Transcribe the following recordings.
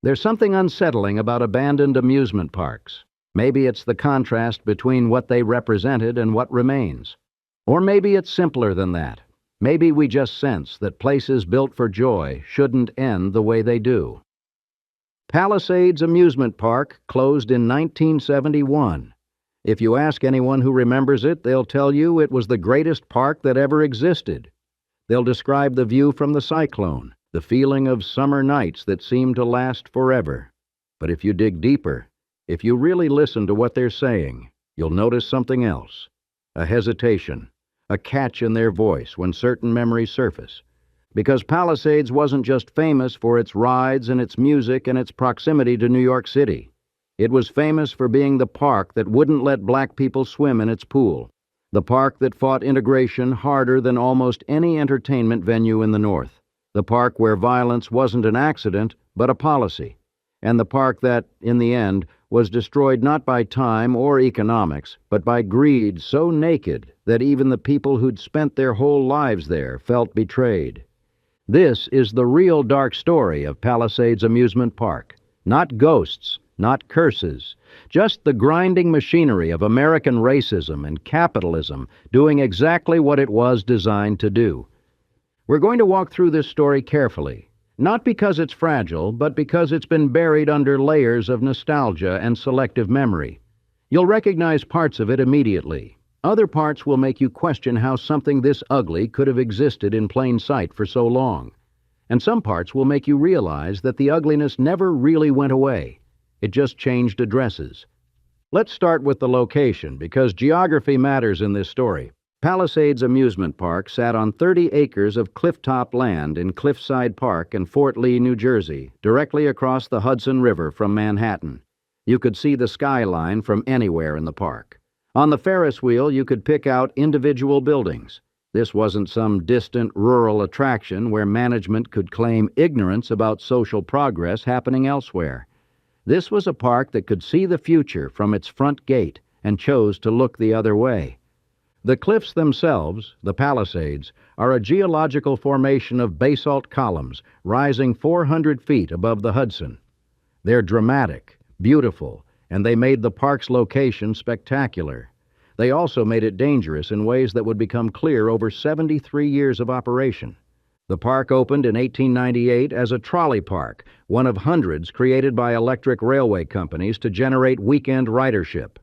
There's something unsettling about abandoned amusement parks. Maybe it's the contrast between what they represented and what remains. Or maybe it's simpler than that. Maybe we just sense that places built for joy shouldn't end the way they do. Palisades Amusement Park closed in 1971. If you ask anyone who remembers it, they'll tell you it was the greatest park that ever existed. They'll describe the view from the Cyclone, the feeling of summer nights that seemed to last forever. But if you dig deeper, if you really listen to what they're saying, you'll notice something else. A hesitation, a catch in their voice when certain memories surface. Because Palisades wasn't just famous for its rides and its music and its proximity to New York City. It was famous for being the park that wouldn't let black people swim in its pool, the park that fought integration harder than almost any entertainment venue in the North, the park where violence wasn't an accident but a policy, and the park that, in the end, was destroyed not by time or economics, but by greed so naked that even the people who'd spent their whole lives there felt betrayed. This is the real dark story of Palisades Amusement Park. Not ghosts, not curses, just the grinding machinery of American racism and capitalism doing exactly what it was designed to do. We're going to walk through this story carefully, not because it's fragile, but because it's been buried under layers of nostalgia and selective memory. You'll recognize parts of it immediately. Other parts will make you question how something this ugly could have existed in plain sight for so long. And some parts will make you realize that the ugliness never really went away. It just changed addresses. Let's start with the location, because geography matters in this story. Palisades Amusement Park sat on 30 acres of clifftop land in Cliffside Park in Fort Lee, New Jersey, directly across the Hudson River from Manhattan. You could see the skyline from anywhere in the park. On the Ferris wheel, you could pick out individual buildings. This wasn't some distant rural attraction where management could claim ignorance about social progress happening elsewhere. This was a park that could see the future from its front gate and chose to look the other way. The cliffs themselves, the Palisades, are a geological formation of basalt columns rising 400 feet above the Hudson. They're dramatic, beautiful, and they made the park's location spectacular. They also made it dangerous in ways that would become clear over 73 years of operation. The park opened in 1898 as a trolley park, one of hundreds created by electric railway companies to generate weekend ridership.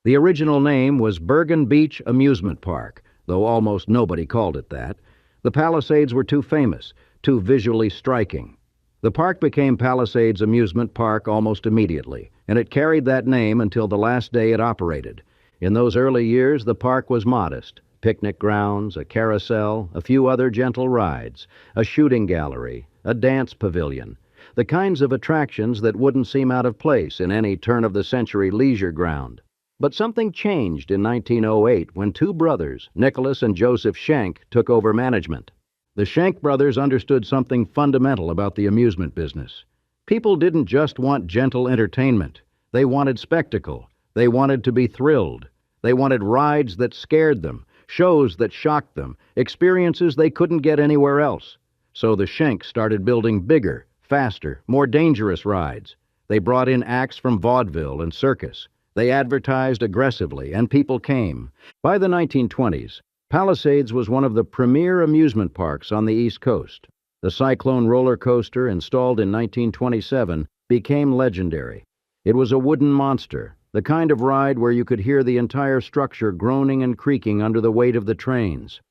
The original name was Bergen Beach Amusement Park, though almost nobody called it that. The Palisades were too famous, too visually striking. The park became Palisades Amusement Park almost immediately, and it carried that name until the last day it operated. In those early years, the park was modest. Picnic grounds, a carousel, a few other gentle rides, a shooting gallery, a dance pavilion, the kinds of attractions that wouldn't seem out of place in any turn-of-the-century leisure ground. But something changed in 1908 when two brothers, Nicholas and Joseph Schenck, took over management. The Schenck brothers understood something fundamental about the amusement business. People didn't just want gentle entertainment. They wanted spectacle. They wanted to be thrilled. They wanted rides that scared them, shows that shocked them, experiences they couldn't get anywhere else. So the Schencks started building bigger, faster, more dangerous rides. They brought in acts from vaudeville and circus. They advertised aggressively, and people came. By the 1920s, Palisades was one of the premier amusement parks on the East Coast. The Cyclone roller coaster, installed in 1927, became legendary. It was a wooden monster, the kind of ride where you could hear the entire structure groaning and creaking under the weight of the trains.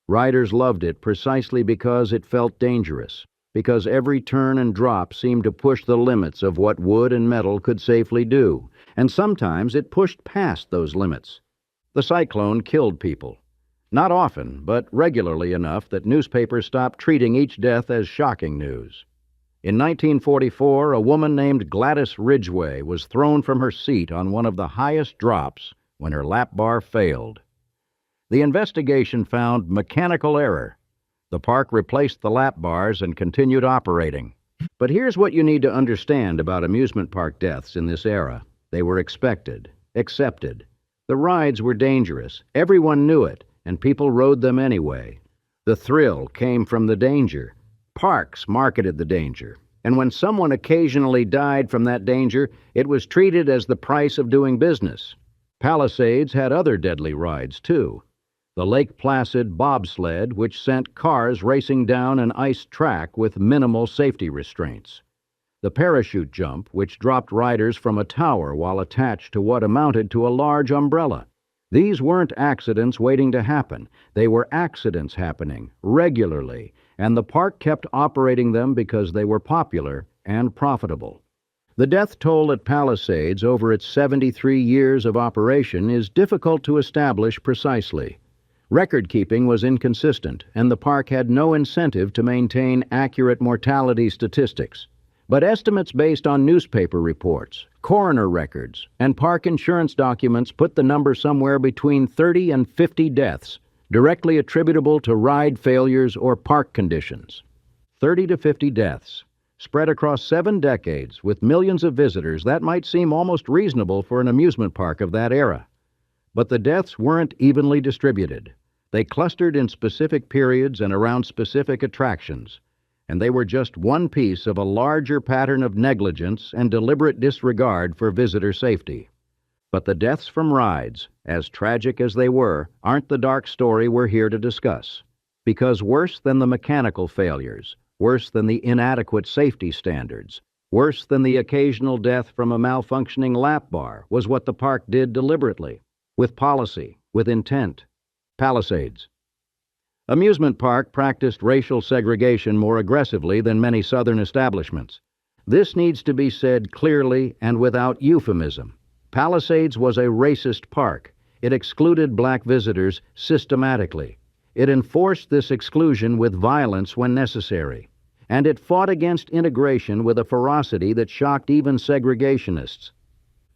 Riders loved it precisely because it felt dangerous, because every turn and drop seemed to push the limits of what wood and metal could safely do, and sometimes it pushed past those limits. The Cyclone killed people. Not often, but regularly enough that newspapers stopped treating each death as shocking news. In 1944, a woman named Gladys Ridgway was thrown from her seat on one of the highest drops when her lap bar failed. The investigation found mechanical error. The park replaced the lap bars and continued operating. But here's what you need to understand about amusement park deaths in this era. They were expected, accepted. The rides were dangerous. Everyone knew it, and people rode them anyway. The thrill came from the danger. Parks marketed the danger. And when someone occasionally died from that danger, it was treated as the price of doing business. Palisades had other deadly rides, too. The Lake Placid bobsled, which sent cars racing down an ice track with minimal safety restraints. The parachute jump, which dropped riders from a tower while attached to what amounted to a large umbrella. These weren't accidents waiting to happen. They were accidents happening regularly, and the park kept operating them because they were popular and profitable. The death toll at Palisades over its 73 years of operation is difficult to establish precisely. Record-keeping was inconsistent, and the park had no incentive to maintain accurate mortality statistics. But estimates based on newspaper reports, coroner records, and park insurance documents put the number somewhere between 30 and 50 deaths, directly attributable to ride failures or park conditions. 30 to 50 deaths. Spread across 7 decades with millions of visitors, that might seem almost reasonable for an amusement park of that era. But the deaths weren't evenly distributed. They clustered in specific periods and around specific attractions, and they were just one piece of a larger pattern of negligence and deliberate disregard for visitor safety. But the deaths from rides, as tragic as they were, aren't the dark story we're here to discuss. Because worse than the mechanical failures, worse than the inadequate safety standards, worse than the occasional death from a malfunctioning lap bar was what the park did deliberately, with policy, with intent. Palisades. Amusement Park practiced racial segregation more aggressively than many southern establishments. This needs to be said clearly and without euphemism. Palisades was a racist park. It excluded black visitors systematically. It enforced this exclusion with violence when necessary. And it fought against integration with a ferocity that shocked even segregationists.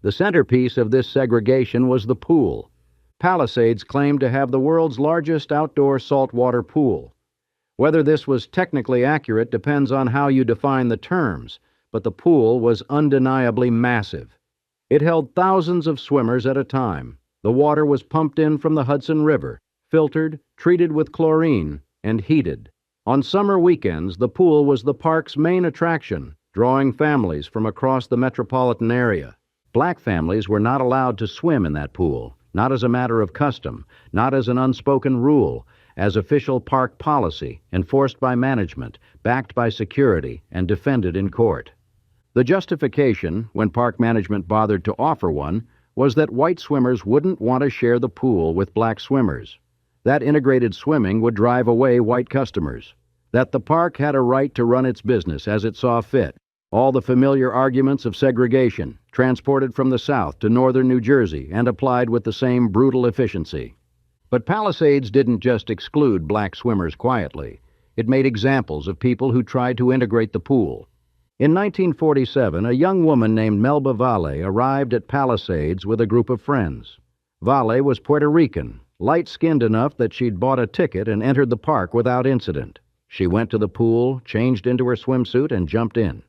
The centerpiece of this segregation was the pool. Palisades claimed to have the world's largest outdoor saltwater pool. Whether this was technically accurate depends on how you define the terms, but the pool was undeniably massive. It held thousands of swimmers at a time. The water was pumped in from the Hudson River, filtered, treated with chlorine, and heated. On summer weekends, the pool was the park's main attraction, drawing families from across the metropolitan area. Black families were not allowed to swim in that pool. Not as a matter of custom, not as an unspoken rule, as official park policy, enforced by management, backed by security, and defended in court. The justification, when park management bothered to offer one, was that white swimmers wouldn't want to share the pool with black swimmers. That integrated swimming would drive away white customers. That the park had a right to run its business as it saw fit. All the familiar arguments of segregation, transported from the South to northern New Jersey and applied with the same brutal efficiency. But Palisades didn't just exclude black swimmers quietly. It made examples of people who tried to integrate the pool. In 1947, a young woman named Melba Vale arrived at Palisades with a group of friends. Vale was Puerto Rican, light-skinned enough that she'd bought a ticket and entered the park without incident. She went to the pool, changed into her swimsuit, and jumped in.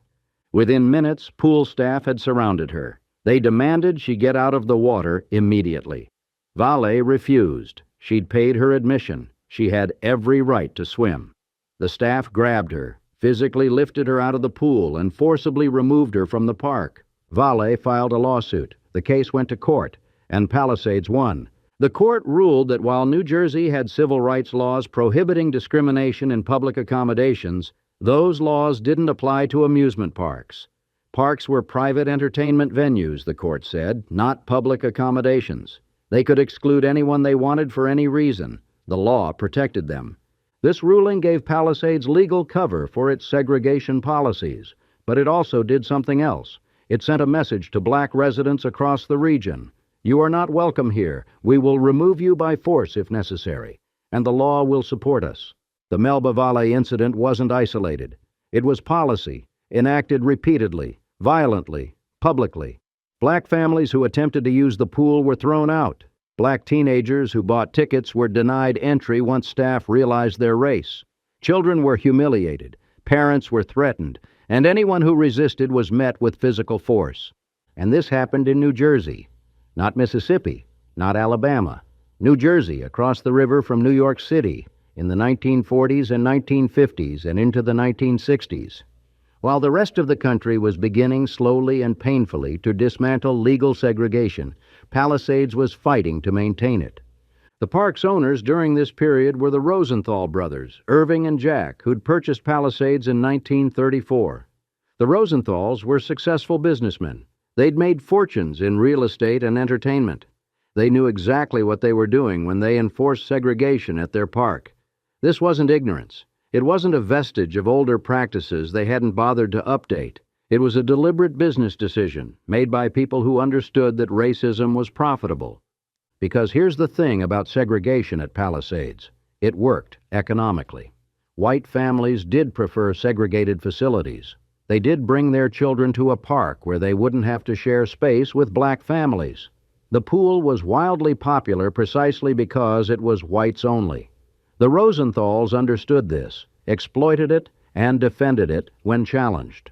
Within minutes, pool staff had surrounded her. They demanded she get out of the water immediately. Vale refused. She'd paid her admission. She had every right to swim. The staff grabbed her, physically lifted her out of the pool, and forcibly removed her from the park. Vale filed a lawsuit. The case went to court, and Palisades won. The court ruled that while New Jersey had civil rights laws prohibiting discrimination in public accommodations, those laws didn't apply to amusement parks. Parks were private entertainment venues, the court said, not public accommodations. They could exclude anyone they wanted for any reason. The law protected them. This ruling gave Palisades legal cover for its segregation policies, but it also did something else. It sent a message to black residents across the region. You are not welcome here. We will remove you by force if necessary, and the law will support us. The Melba Vale incident wasn't isolated. It was policy, enacted repeatedly, violently, publicly. Black families who attempted to use the pool were thrown out. Black teenagers who bought tickets were denied entry once staff realized their race. Children were humiliated, parents were threatened, and anyone who resisted was met with physical force. And this happened in New Jersey, not Mississippi, not Alabama. New Jersey, across the river from New York City, in the 1940s and 1950s and into the 1960s. While the rest of the country was beginning slowly and painfully to dismantle legal segregation, Palisades was fighting to maintain it. The park's owners during this period were the Rosenthal brothers, Irving and Jack, who'd purchased Palisades in 1934. The Rosenthals were successful businessmen. They'd made fortunes in real estate and entertainment. They knew exactly what they were doing when they enforced segregation at their park. This wasn't ignorance. It wasn't a vestige of older practices they hadn't bothered to update. It was a deliberate business decision made by people who understood that racism was profitable. Because here's the thing about segregation at Palisades. It worked economically. White families did prefer segregated facilities. They did bring their children to a park where they wouldn't have to share space with black families. The pool was wildly popular precisely because it was whites only. The Rosenthals understood this, exploited it, and defended it when challenged.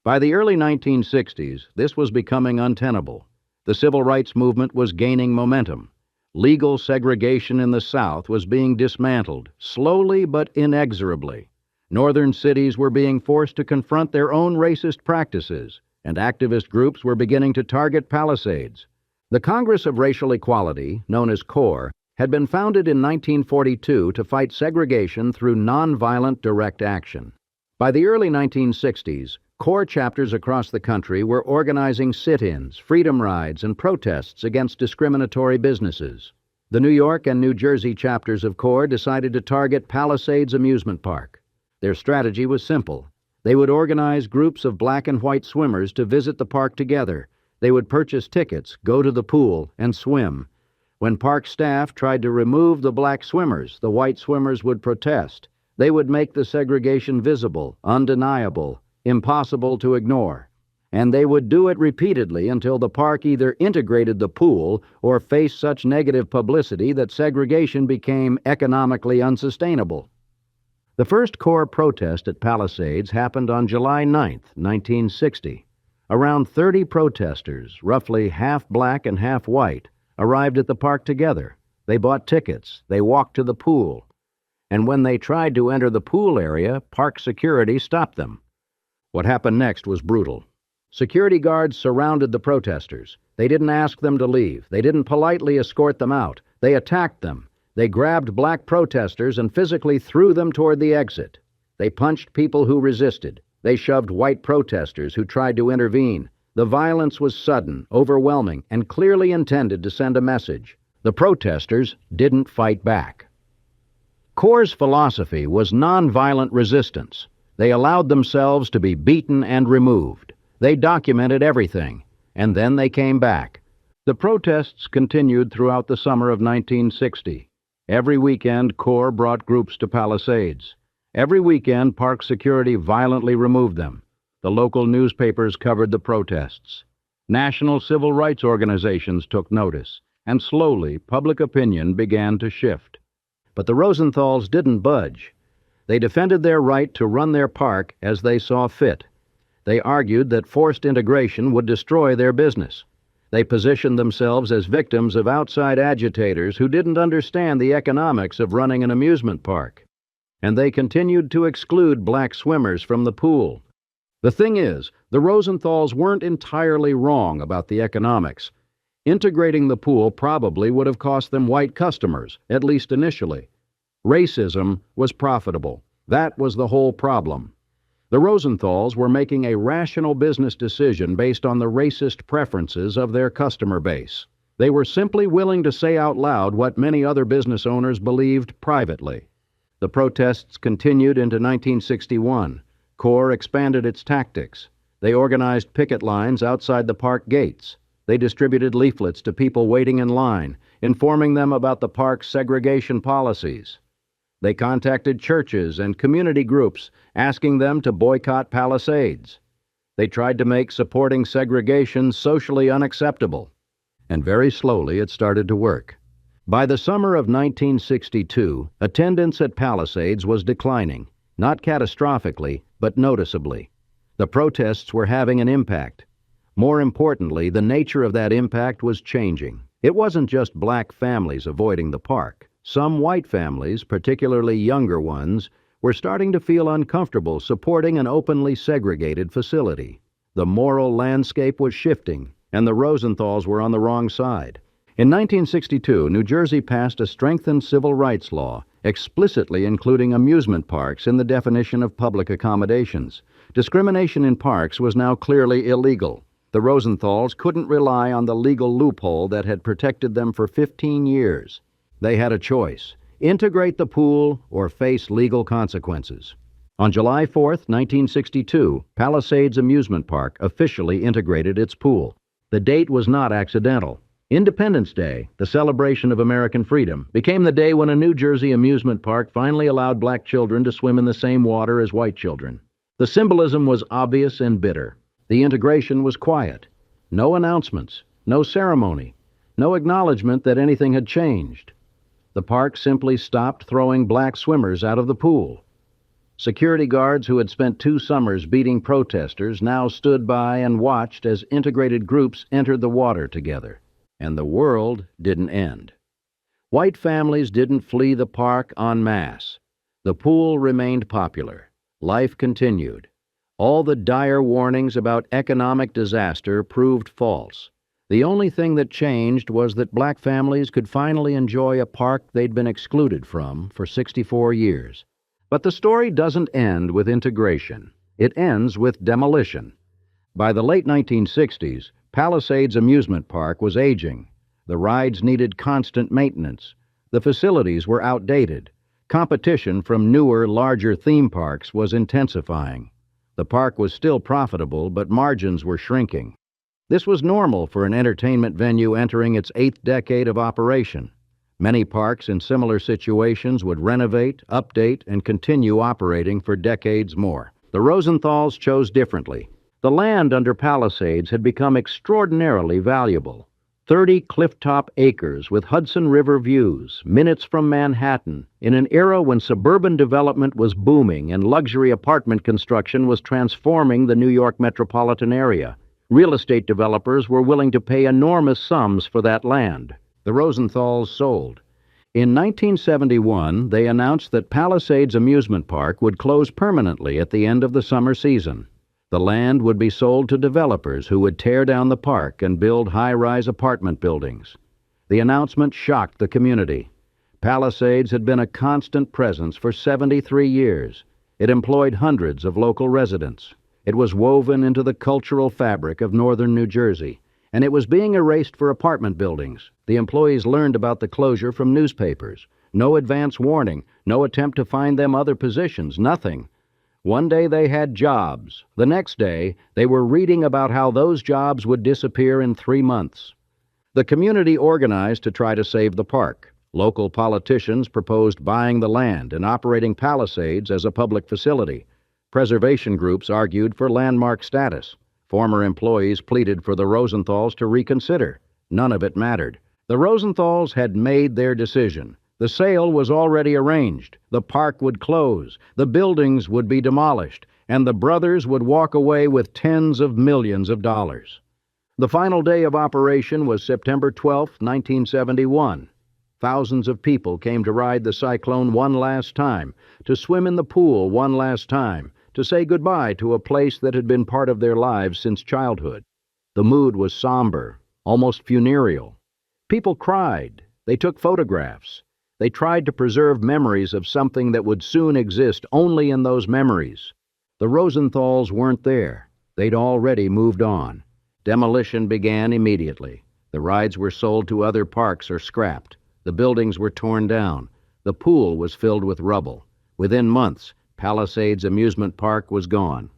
By the early 1960s, this was becoming untenable. The civil rights movement was gaining momentum. Legal segregation in the South was being dismantled, slowly but inexorably. Northern cities were being forced to confront their own racist practices, and activist groups were beginning to target Palisades. The Congress of Racial Equality, known as CORE, had been founded in 1942 to fight segregation through nonviolent direct action. By the early 1960s, CORE chapters across the country were organizing sit-ins, freedom rides, and protests against discriminatory businesses. The New York and New Jersey chapters of CORE decided to target Palisades Amusement Park. Their strategy was simple. They would organize groups of black and white swimmers to visit the park together. They would purchase tickets, go to the pool, and swim. When park staff tried to remove the black swimmers, the white swimmers would protest. They would make the segregation visible, undeniable, impossible to ignore. And they would do it repeatedly until the park either integrated the pool or faced such negative publicity that segregation became economically unsustainable. The first CORE protest at Palisades happened on July 9, 1960. Around 30 protesters, roughly half black and half white, arrived at the park together. They bought tickets. They walked to the pool. And when they tried to enter the pool area, park security stopped them. What happened next was brutal. Security guards surrounded the protesters. They didn't ask them to leave. They didn't politely escort them out. They attacked them. They grabbed black protesters and physically threw them toward the exit. They punched people who resisted. They shoved white protesters who tried to intervene. The violence was sudden, overwhelming, and clearly intended to send a message. The protesters didn't fight back. CORE's philosophy was nonviolent resistance. They allowed themselves to be beaten and removed. They documented everything, and then they came back. The protests continued throughout the summer of 1960. Every weekend, CORE brought groups to Palisades. Every weekend, park security violently removed them. The local newspapers covered the protests. National civil rights organizations took notice, and slowly public opinion began to shift. But the Rosenthals didn't budge. They defended their right to run their park as they saw fit. They argued that forced integration would destroy their business. They positioned themselves as victims of outside agitators who didn't understand the economics of running an amusement park. And they continued to exclude black swimmers from the pool. The thing is, the Rosenthals weren't entirely wrong about the economics. Integrating the pool probably would have cost them white customers, at least initially. Racism was profitable. That was the whole problem. The Rosenthals were making a rational business decision based on the racist preferences of their customer base. They were simply willing to say out loud what many other business owners believed privately. The protests continued into 1961. CORE expanded its tactics. They organized picket lines outside the park gates. They distributed leaflets to people waiting in line, informing them about the park's segregation policies. They contacted churches and community groups, asking them to boycott Palisades. They tried to make supporting segregation socially unacceptable. And very slowly it started to work. By the summer of 1962, attendance at Palisades was declining, not catastrophically, but noticeably. The protests were having an impact. More importantly, the nature of that impact was changing. It wasn't just black families avoiding the park. Some white families, particularly younger ones, were starting to feel uncomfortable supporting an openly segregated facility. The moral landscape was shifting, and the Rosenthals were on the wrong side. In 1962, New Jersey passed a strengthened civil rights law, explicitly including amusement parks in the definition of public accommodations. Discrimination in parks was now clearly illegal. The Rosenthals couldn't rely on the legal loophole that had protected them for 15 years. They had a choice: integrate the pool or face legal consequences. On July 4, 1962, Palisades Amusement Park officially integrated its pool. The date was not accidental. Independence Day, the celebration of American freedom, became the day when a New Jersey amusement park finally allowed black children to swim in the same water as white children. The symbolism was obvious and bitter. The integration was quiet. No announcements, no ceremony, no acknowledgement that anything had changed. The park simply stopped throwing black swimmers out of the pool. Security guards who had spent 2 summers beating protesters now stood by and watched as integrated groups entered the water together. And the world didn't end. White families didn't flee the park en masse. The pool remained popular. Life continued. All the dire warnings about economic disaster proved false. The only thing that changed was that black families could finally enjoy a park they'd been excluded from for 64 years. But the story doesn't end with integration. It ends with demolition. By the late 1960s, Palisades Amusement Park was aging. The rides needed constant maintenance. The facilities were outdated. Competition from newer, larger theme parks was intensifying. The park was still profitable, but margins were shrinking. This was normal for an entertainment venue entering its 8th decade of operation. Many parks in similar situations would renovate, update, and continue operating for decades more. The Rosenthals chose differently. The land under Palisades had become extraordinarily valuable. 30 clifftop acres with Hudson River views, minutes from Manhattan, in an era when suburban development was booming and luxury apartment construction was transforming the New York metropolitan area. Real estate developers were willing to pay enormous sums for that land. The Rosenthals sold. In 1971, they announced that Palisades Amusement Park would close permanently at the end of the summer season. The land would be sold to developers who would tear down the park and build high-rise apartment buildings. The announcement shocked the community. Palisades had been a constant presence for 73 years. It employed hundreds of local residents. It was woven into the cultural fabric of northern New Jersey, and it was being erased for apartment buildings. The employees learned about the closure from newspapers. No advance warning, no attempt to find them other positions, nothing. One day they had jobs. The next day, they were reading about how those jobs would disappear in 3 months. The community organized to try to save the park. Local politicians proposed buying the land and operating Palisades as a public facility. Preservation groups argued for landmark status. Former employees pleaded for the Rosenthals to reconsider. None of it mattered. The Rosenthals had made their decision. The sale was already arranged. The park would close, the buildings would be demolished, and the brothers would walk away with tens of millions of dollars. The final day of operation was September 12, 1971. Thousands of people came to ride the Cyclone one last time, to swim in the pool one last time, to say goodbye to a place that had been part of their lives since childhood. The mood was somber, almost funereal. People cried. They took photographs. They tried to preserve memories of something that would soon exist only in those memories. The Rosenthals weren't there. They'd already moved on. Demolition began immediately. The rides were sold to other parks or scrapped. The buildings were torn down. The pool was filled with rubble. Within months, Palisades Amusement Park was gone.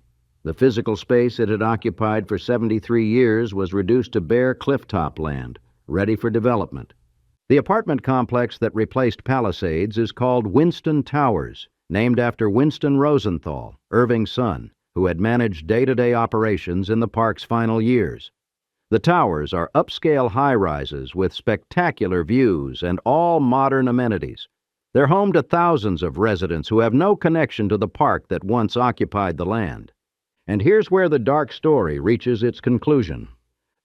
The physical space it had occupied for 73 years was reduced to bare clifftop land, ready for development. The apartment complex that replaced Palisades is called Winston Towers, named after Winston Rosenthal, Irving's son, who had managed day-to-day operations in the park's final years. The towers are upscale high-rises with spectacular views and all modern amenities. They're home to thousands of residents who have no connection to the park that once occupied the land. And here's where the dark story reaches its conclusion.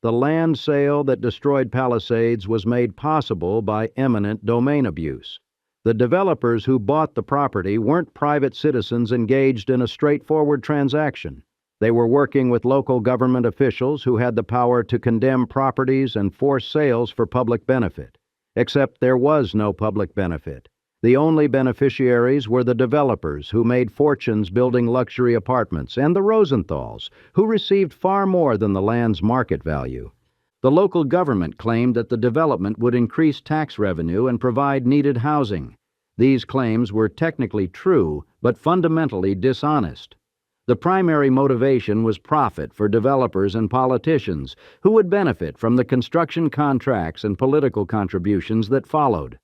The land sale that destroyed Palisades was made possible by eminent domain abuse. The developers who bought the property weren't private citizens engaged in a straightforward transaction. They were working with local government officials who had the power to condemn properties and force sales for public benefit. Except there was no public benefit. The only beneficiaries were the developers who made fortunes building luxury apartments, and the Rosenthals, who received far more than the land's market value. The local government claimed that the development would increase tax revenue and provide needed housing. These claims were technically true, but fundamentally dishonest. The primary motivation was profit for developers and politicians who would benefit from the construction contracts and political contributions that followed.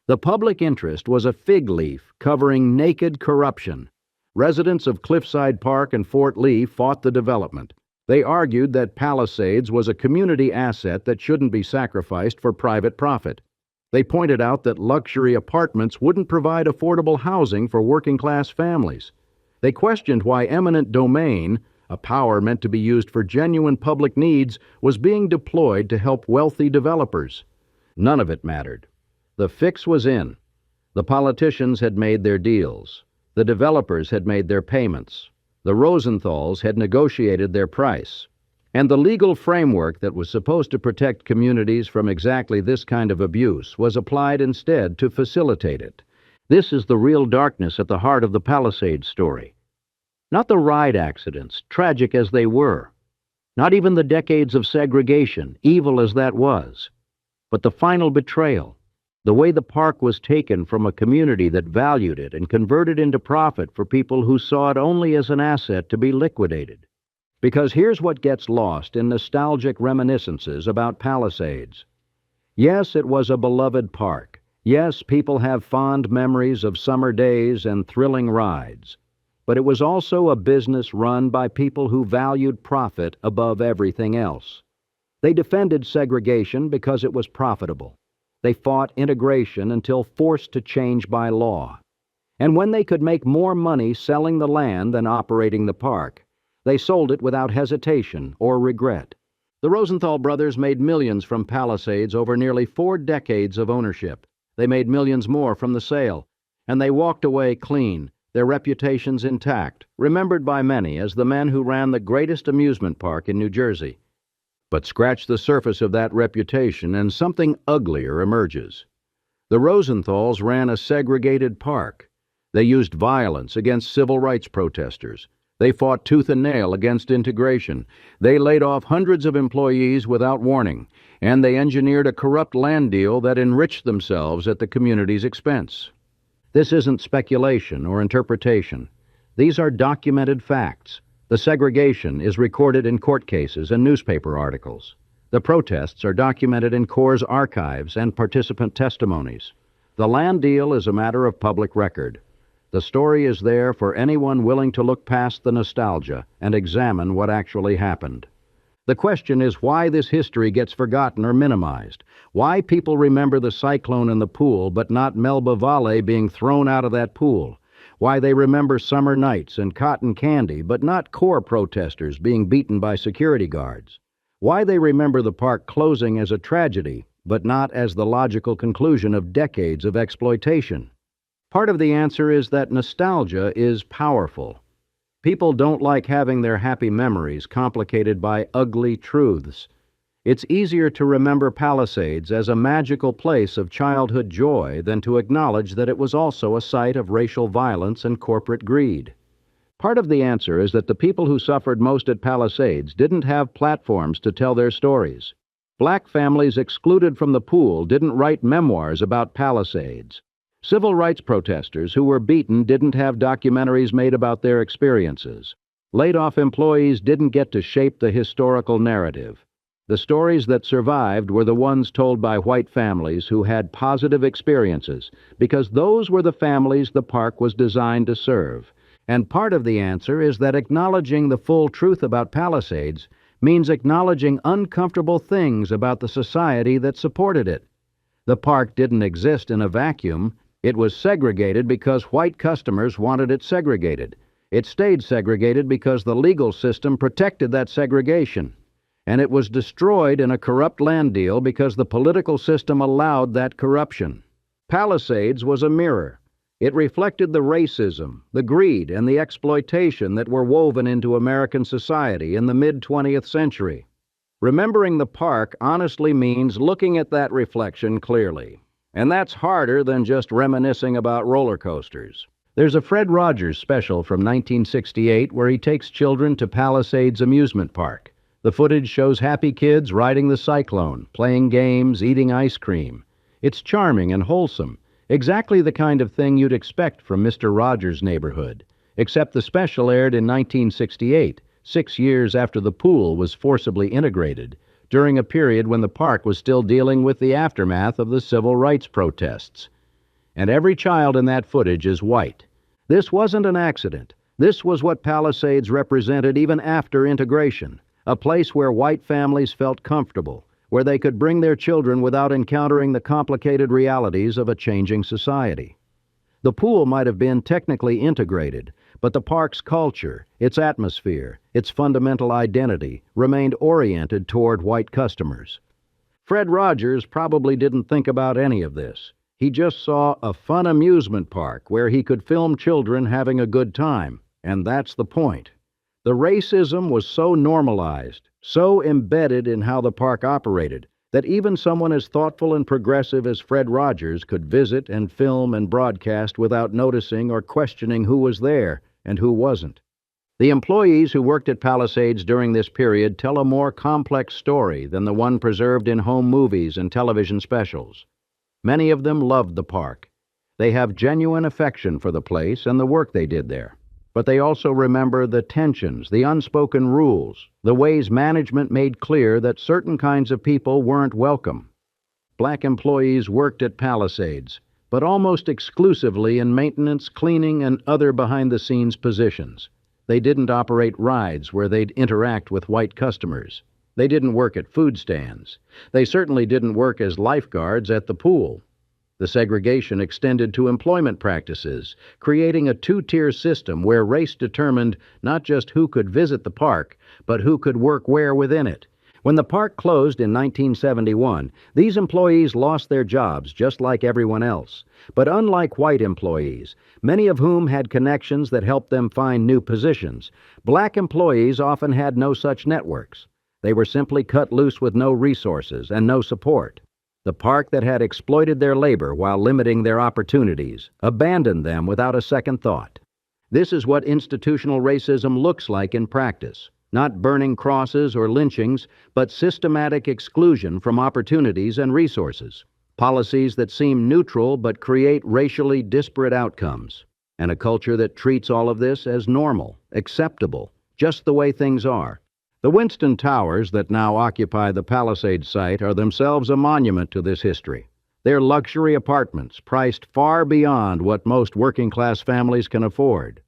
The public interest was a fig leaf covering naked corruption. Residents of Cliffside Park and Fort Lee fought the development. They argued that Palisades was a community asset that shouldn't be sacrificed for private profit. They pointed out that luxury apartments wouldn't provide affordable housing for working-class families. They questioned why eminent domain, a power meant to be used for genuine public needs, was being deployed to help wealthy developers. None of it mattered. The fix was in. The politicians had made their deals. The developers had made their payments. The Rosenthals had negotiated their price. And the legal framework that was supposed to protect communities from exactly this kind of abuse was applied instead to facilitate it. This is the real darkness at the heart of the Palisades story. Not the ride accidents, tragic as they were. Not even the decades of segregation, evil as that was. But the final betrayal. The way the park was taken from a community that valued it and converted into profit for people who saw it only as an asset to be liquidated. Because here's what gets lost in nostalgic reminiscences about Palisades. Yes, it was a beloved park. Yes, people have fond memories of summer days and thrilling rides. But it was also a business run by people who valued profit above everything else. They defended segregation because it was profitable. They fought integration until forced to change by law. And when they could make more money selling the land than operating the park, they sold it without hesitation or regret. The Rosenthal brothers made millions from Palisades over nearly 4 decades of ownership. They made millions more from the sale, and they walked away clean, their reputations intact, remembered by many as the men who ran the greatest amusement park in New Jersey. But scratch the surface of that reputation and something uglier emerges. The Rosenthals ran a segregated park. They used violence against civil rights protesters. They fought tooth and nail against integration. They laid off hundreds of employees without warning, and they engineered a corrupt land deal that enriched themselves at the community's expense. This isn't speculation or interpretation. These are documented facts. The segregation is recorded in court cases and newspaper articles. The protests are documented in Corps' archives and participant testimonies. The land deal is a matter of public record. The story is there for anyone willing to look past the nostalgia and examine what actually happened. The question is why this history gets forgotten or minimized. Why people remember the cyclone in the pool but not Melba Vale being thrown out of that pool. Why they remember summer nights and cotton candy, but not Corps protesters being beaten by security guards. Why they remember the park closing as a tragedy, but not as the logical conclusion of decades of exploitation. Part of the answer is that nostalgia is powerful. People don't like having their happy memories complicated by ugly truths. It's easier to remember Palisades as a magical place of childhood joy than to acknowledge that it was also a site of racial violence and corporate greed. Part of the answer is that the people who suffered most at Palisades didn't have platforms to tell their stories. Black families excluded from the pool didn't write memoirs about Palisades. Civil rights protesters who were beaten didn't have documentaries made about their experiences. Laid-off employees didn't get to shape the historical narrative. The stories that survived were the ones told by white families who had positive experiences, because those were the families the park was designed to serve. And part of the answer is that acknowledging the full truth about Palisades means acknowledging uncomfortable things about the society that supported it. The park didn't exist in a vacuum. It was segregated because white customers wanted it segregated. It stayed segregated because the legal system protected that segregation. And it was destroyed in a corrupt land deal because the political system allowed that corruption. Palisades was a mirror. It reflected the racism, the greed, and the exploitation that were woven into American society in the mid-20th century. Remembering the park honestly means looking at that reflection clearly. And that's harder than just reminiscing about roller coasters. There's a Fred Rogers special from 1968 where he takes children to Palisades Amusement Park. The footage shows happy kids riding the Cyclone, playing games, eating ice cream. It's charming and wholesome, exactly the kind of thing you'd expect from Mr. Rogers' neighborhood. Except the special aired in 1968, 6 years after the pool was forcibly integrated, during a period when the park was still dealing with the aftermath of the civil rights protests. And every child in that footage is white. This wasn't an accident. This was what Palisades represented even after integration, a place where white families felt comfortable, where they could bring their children without encountering the complicated realities of a changing society. The pool might have been technically integrated, but the park's culture, its atmosphere, its fundamental identity remained oriented toward white customers. Fred Rogers probably didn't think about any of this. He just saw a fun amusement park where he could film children having a good time, and that's the point. The racism was so normalized, so embedded in how the park operated, that even someone as thoughtful and progressive as Fred Rogers could visit and film and broadcast without noticing or questioning who was there and who wasn't. The employees who worked at Palisades during this period tell a more complex story than the one preserved in home movies and television specials. Many of them loved the park. They have genuine affection for the place and the work they did there. But they also remember the tensions, the unspoken rules, the ways management made clear that certain kinds of people weren't welcome. Black employees worked at Palisades, but almost exclusively in maintenance, cleaning, and other behind-the-scenes positions. They didn't operate rides where they'd interact with white customers. They didn't work at food stands. They certainly didn't work as lifeguards at the pool. The segregation extended to employment practices, creating a two-tier system where race determined not just who could visit the park, but who could work where within it. When the park closed in 1971, these employees lost their jobs just like everyone else. But unlike white employees, many of whom had connections that helped them find new positions, black employees often had no such networks. They were simply cut loose with no resources and no support. The park that had exploited their labor while limiting their opportunities abandoned them without a second thought. This is what institutional racism looks like in practice. Not burning crosses or lynchings, but systematic exclusion from opportunities and resources. Policies that seem neutral but create racially disparate outcomes. And a culture that treats all of this as normal, acceptable, just the way things are. The Winston Towers that now occupy the Palisades site are themselves a monument to this history. They're luxury apartments priced far beyond what most working-class families can afford.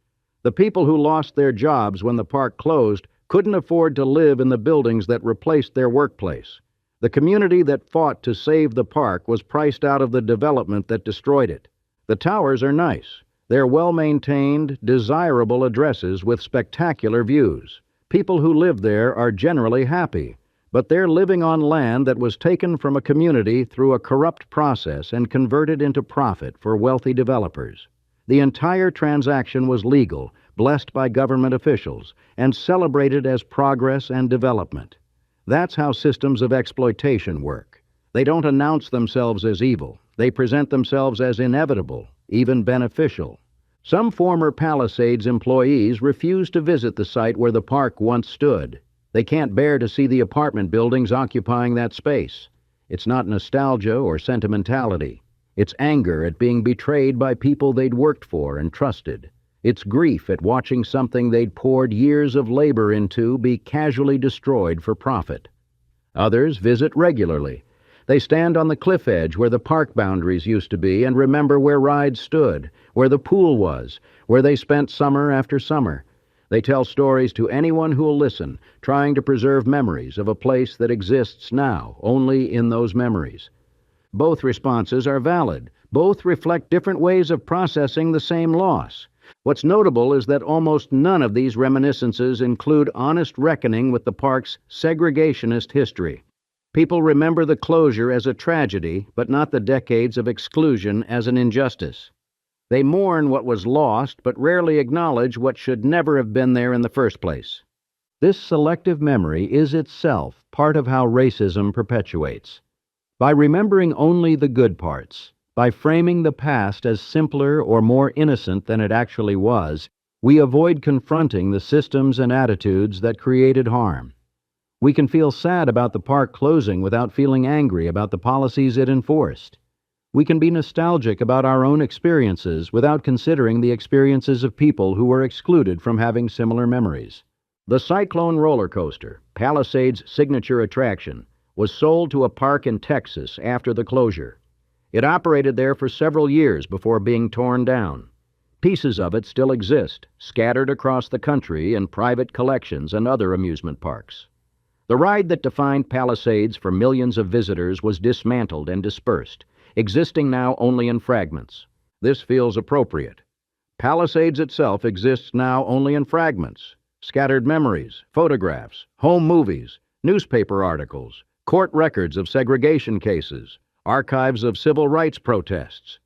The people who lost their jobs when the park closed couldn't afford to live in the buildings that replaced their workplace. The community that fought to save the park was priced out of the development that destroyed it. The towers are nice. They're well-maintained, desirable addresses with spectacular views. People who live there are generally happy, but they're living on land that was taken from a community through a corrupt process and converted into profit for wealthy developers. The entire transaction was legal, blessed by government officials, and celebrated as progress and development. That's how systems of exploitation work. They don't announce themselves as evil. They present themselves as inevitable, even beneficial. Some former Palisades employees refuse to visit the site where the park once stood. They can't bear to see the apartment buildings occupying that space. It's not nostalgia or sentimentality. It's anger at being betrayed by people they'd worked for and trusted. It's grief at watching something they'd poured years of labor into be casually destroyed for profit. Others visit regularly. They stand on the cliff edge where the park boundaries used to be and remember where rides stood, where the pool was, where they spent summer after summer. They tell stories to anyone who'll listen, trying to preserve memories of a place that exists now, only in those memories. Both responses are valid. Both reflect different ways of processing the same loss. What's notable is that almost none of these reminiscences include honest reckoning with the park's segregationist history. People remember the closure as a tragedy, but not the decades of exclusion as an injustice. They mourn what was lost, but rarely acknowledge what should never have been there in the first place. This selective memory is itself part of how racism perpetuates. By remembering only the good parts, by framing the past as simpler or more innocent than it actually was, we avoid confronting the systems and attitudes that created harm. We can feel sad about the park closing without feeling angry about the policies it enforced. We can be nostalgic about our own experiences without considering the experiences of people who were excluded from having similar memories. The Cyclone roller coaster, Palisades' signature attraction, was sold to a park in Texas after the closure. It operated there for several years before being torn down. Pieces of it still exist, scattered across the country in private collections and other amusement parks. The ride that defined Palisades for millions of visitors was dismantled and dispersed, existing now only in fragments. This feels appropriate. Palisades itself exists now only in fragments. Scattered memories, photographs, home movies, newspaper articles, court records of segregation cases, archives of civil rights protests.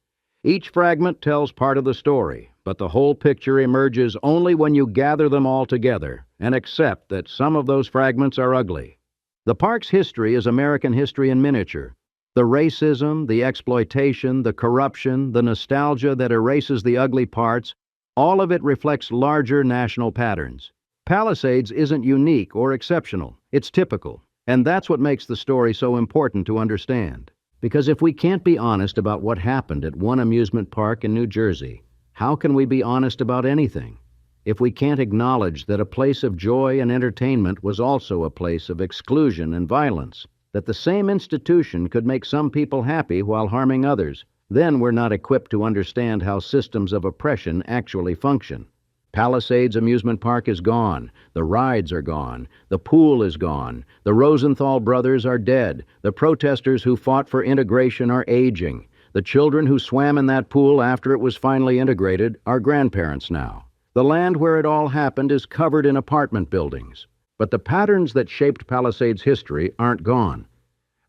Each fragment tells part of the story, but the whole picture emerges only when you gather them all together and accept that some of those fragments are ugly. The park's history is American history in miniature. The racism, the exploitation, the corruption, the nostalgia that erases the ugly parts, all of it reflects larger national patterns. Palisades isn't unique or exceptional, it's typical, and that's what makes the story so important to understand. Because if we can't be honest about what happened at one amusement park in New Jersey, how can we be honest about anything? If we can't acknowledge that a place of joy and entertainment was also a place of exclusion and violence, that the same institution could make some people happy while harming others, then we're not equipped to understand how systems of oppression actually function. Palisades Amusement Park is gone. The rides are gone. The pool is gone. The Rosenthal brothers are dead. The protesters who fought for integration are aging. The children who swam in that pool after it was finally integrated are grandparents now. The land where it all happened is covered in apartment buildings. But the patterns that shaped Palisades' history aren't gone.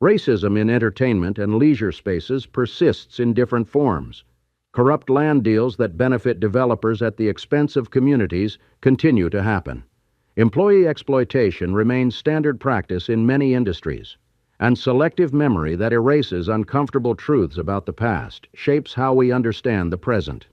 Racism in entertainment and leisure spaces persists in different forms. Corrupt land deals that benefit developers at the expense of communities continue to happen. Employee exploitation remains standard practice in many industries, and selective memory that erases uncomfortable truths about the past shapes how we understand the present.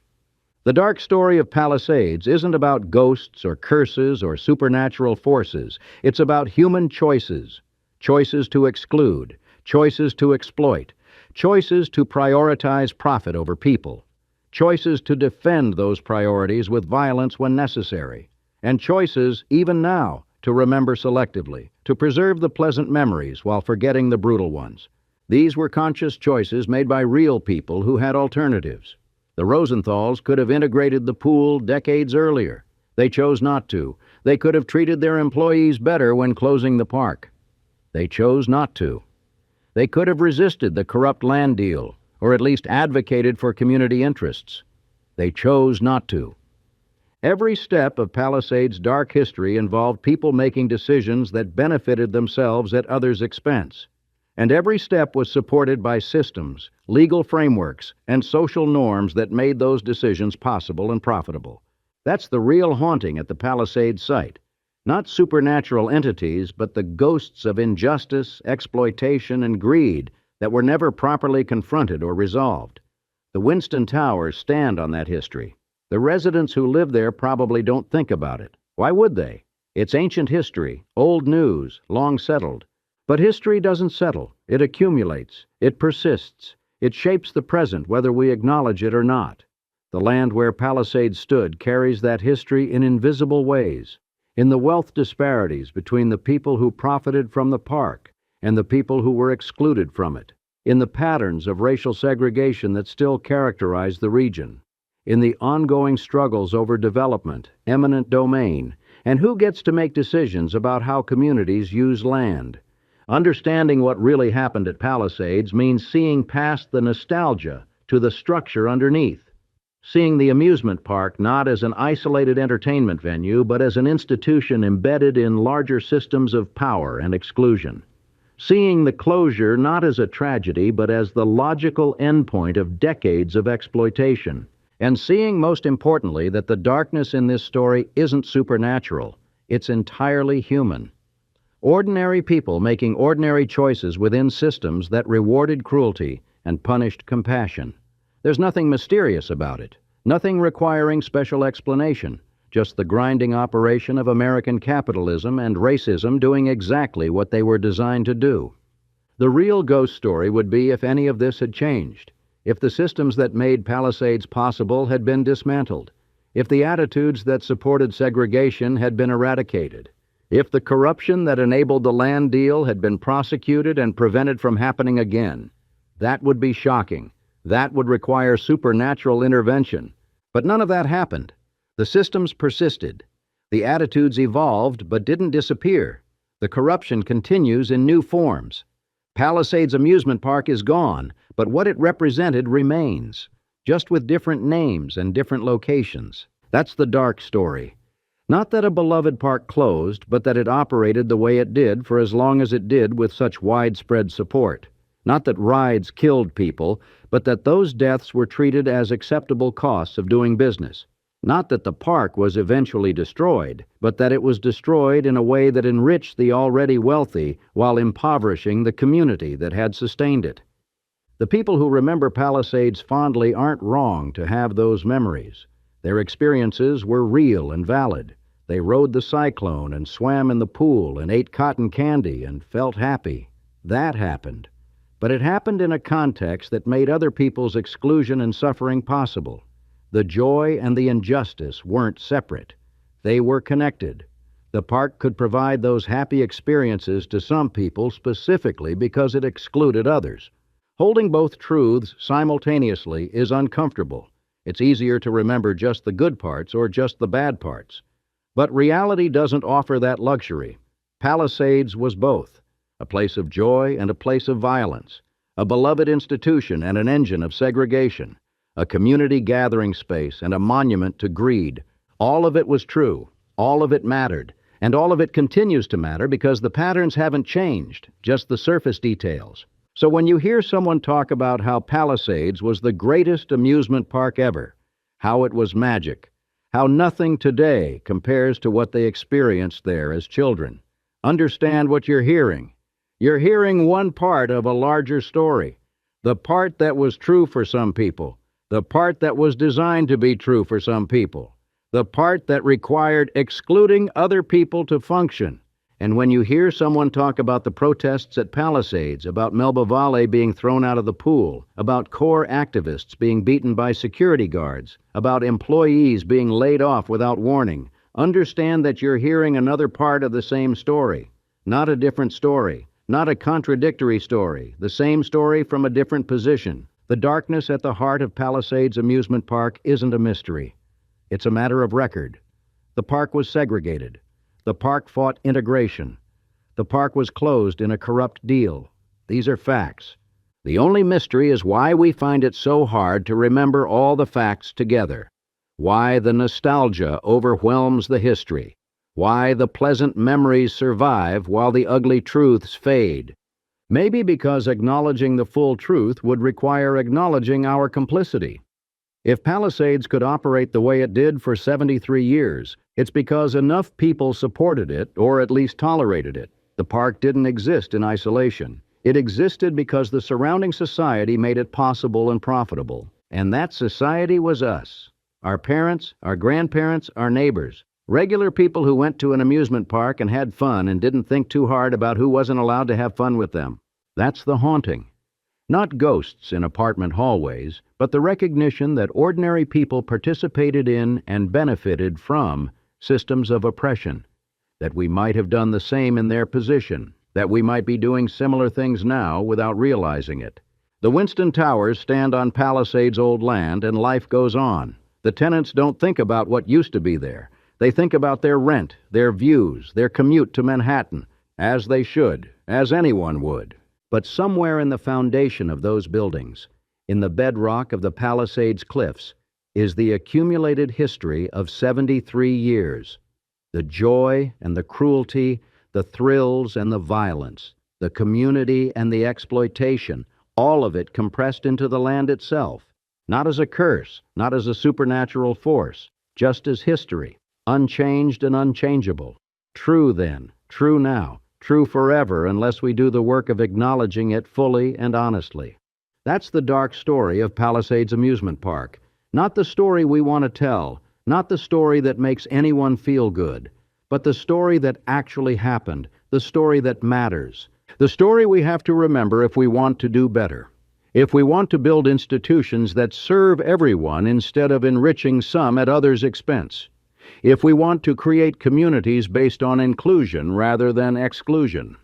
The dark story of Palisades isn't about ghosts or curses or supernatural forces. It's about human choices. Choices to exclude, choices to exploit, choices to prioritize profit over people. Choices to defend those priorities with violence when necessary, and choices, even now, to remember selectively, to preserve the pleasant memories while forgetting the brutal ones. These were conscious choices made by real people who had alternatives. The Rosenthals could have integrated the pool decades earlier. They chose not to. They could have treated their employees better when closing the park. They chose not to. They could have resisted the corrupt land deal, or at least advocated for community interests. They chose not to. Every step of Palisades' dark history involved people making decisions that benefited themselves at others' expense. And every step was supported by systems, legal frameworks, and social norms that made those decisions possible and profitable. That's the real haunting at the Palisades site. Not supernatural entities, but the ghosts of injustice, exploitation, and greed that were never properly confronted or resolved. The Winston Towers stand on that history. The residents who live there probably don't think about it. Why would they? It's ancient history, old news, long settled. But history doesn't settle. It accumulates. It persists. It shapes the present whether we acknowledge it or not. The land where Palisades stood carries that history in invisible ways, in the wealth disparities between the people who profited from the park and the people who were excluded from it, in the patterns of racial segregation that still characterize the region, in the ongoing struggles over development, eminent domain, and who gets to make decisions about how communities use land. Understanding what really happened at Palisades means seeing past the nostalgia to the structure underneath, seeing the amusement park not as an isolated entertainment venue, but as an institution embedded in larger systems of power and exclusion. seeing the closure not as a tragedy but as the logical endpoint of decades of exploitation, and seeing, most importantly, that the darkness in this story isn't supernatural, it's entirely human. Ordinary people making ordinary choices within systems that rewarded cruelty and punished compassion. There's nothing mysterious about it, nothing requiring special explanation, just the grinding operation of American capitalism and racism doing exactly what they were designed to do. The real ghost story would be if any of this had changed, if the systems that made Palisades possible had been dismantled, if the attitudes that supported segregation had been eradicated, if the corruption that enabled the land deal had been prosecuted and prevented from happening again. That would be shocking. That would require supernatural intervention. But none of that happened. The systems persisted. The attitudes evolved but didn't disappear. The corruption continues in new forms. Palisades Amusement Park is gone, but what it represented remains, just with different names and different locations. That's the dark story. Not that a beloved park closed, but that it operated the way it did for as long as it did with such widespread support. Not that rides killed people, but that those deaths were treated as acceptable costs of doing business. Not that the park was eventually destroyed, but that it was destroyed in a way that enriched the already wealthy while impoverishing the community that had sustained it. The people who remember Palisades fondly aren't wrong to have those memories. Their experiences were real and valid. They rode the Cyclone and swam in the pool and ate cotton candy and felt happy. That happened. But it happened in a context that made other people's exclusion and suffering possible. The joy and the injustice weren't separate. They were connected. The park could provide those happy experiences to some people specifically because it excluded others. Holding both truths simultaneously is uncomfortable. It's easier to remember just the good parts or just the bad parts. But reality doesn't offer that luxury. Palisades was both, a place of joy and a place of violence, a beloved institution and an engine of segregation, a community gathering space and a monument to greed. All of it was true, all of it mattered, and all of it continues to matter because the patterns haven't changed, just the surface details. So when you hear someone talk about how Palisades was the greatest amusement park ever, how it was magic, how nothing today compares to what they experienced there as children, understand what you're hearing. You're hearing one part of a larger story, the part that was true for some people, the part that was designed to be true for some people, the part that required excluding other people to function. And when you hear someone talk about the protests at Palisades, about Melba Vale being thrown out of the pool, about core activists being beaten by security guards, about employees being laid off without warning, understand that you're hearing another part of the same story, not a different story, not a contradictory story, the same story from a different position. The darkness at the heart of Palisades Amusement Park isn't a mystery. It's a matter of record. The park was segregated. The park fought integration. The park was closed in a corrupt deal. These are facts. The only mystery is why we find it so hard to remember all the facts together. Why the nostalgia overwhelms the history. Why the pleasant memories survive while the ugly truths fade. Maybe because acknowledging the full truth would require acknowledging our complicity. If Palisades could operate the way it did for 73 years, it's because enough people supported it, or at least tolerated it. The park didn't exist in isolation. It existed because the surrounding society made it possible and profitable. And that society was us. Our parents, our grandparents, our neighbors. Regular people who went to an amusement park and had fun and didn't think too hard about who wasn't allowed to have fun with them. That's the haunting. Not ghosts in apartment hallways, but the recognition that ordinary people participated in and benefited from systems of oppression, that we might have done the same in their position, that we might be doing similar things now without realizing it. The Winston Towers stand on Palisades' old land, and life goes on. The tenants don't think about what used to be there. They think about their rent, their views, their commute to Manhattan, as they should, as anyone would. But somewhere in the foundation of those buildings, in the bedrock of the Palisades cliffs, is the accumulated history of 73 years. The joy and the cruelty, the thrills and the violence, The community and the exploitation, all of it compressed into the land itself, not as a curse, not as a supernatural force, just as history, unchanged and unchangeable. True then, true now, true forever unless we do the work of acknowledging it fully and honestly. That's the dark story of Palisades Amusement Park. Not the story we want to tell, not the story that makes anyone feel good, but the story that actually happened, the story that matters, the story we have to remember if we want to do better, if we want to build institutions that serve everyone instead of enriching some at others' expense, if we want to create communities based on inclusion rather than exclusion,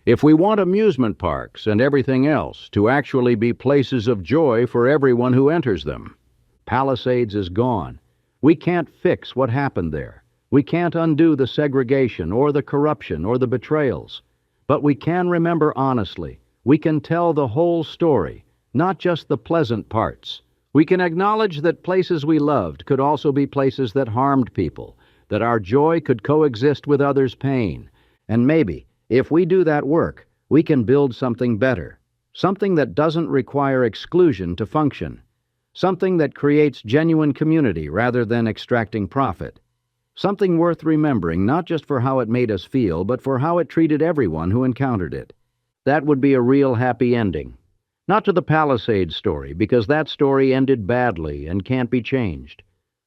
if we want amusement parks and everything else to actually be places of joy for everyone who enters them. Palisades is gone. We can't fix what happened there. We can't undo the segregation or the corruption or the betrayals. But we can remember honestly. We can tell the whole story, not just the pleasant parts. We can acknowledge that places we loved could also be places that harmed people, that our joy could coexist with others' pain. And maybe, if we do that work, we can build something better, something that doesn't require exclusion to function, something that creates genuine community rather than extracting profit, something worth remembering not just for how it made us feel, but for how it treated everyone who encountered it. That would be a real happy ending. Not to the Palisades story, because that story ended badly and can't be changed,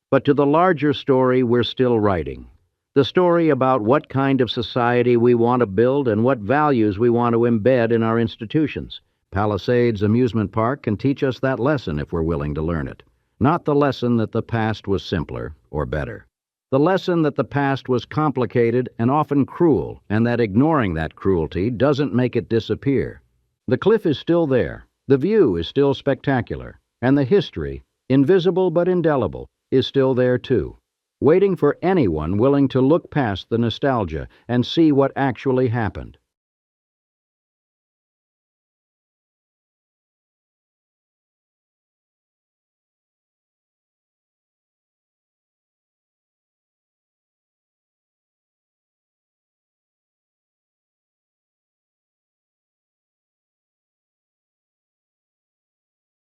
but to the larger story we're still writing. The story about what kind of society we want to build and what values we want to embed in our institutions. Palisades Amusement Park can teach us that lesson if we're willing to learn it. Not the lesson that the past was simpler or better. The lesson that the past was complicated and often cruel, and that ignoring that cruelty doesn't make it disappear. The cliff is still there, the view is still spectacular, and the history, invisible but indelible, is still there too, waiting for anyone willing to look past the nostalgia and see what actually happened.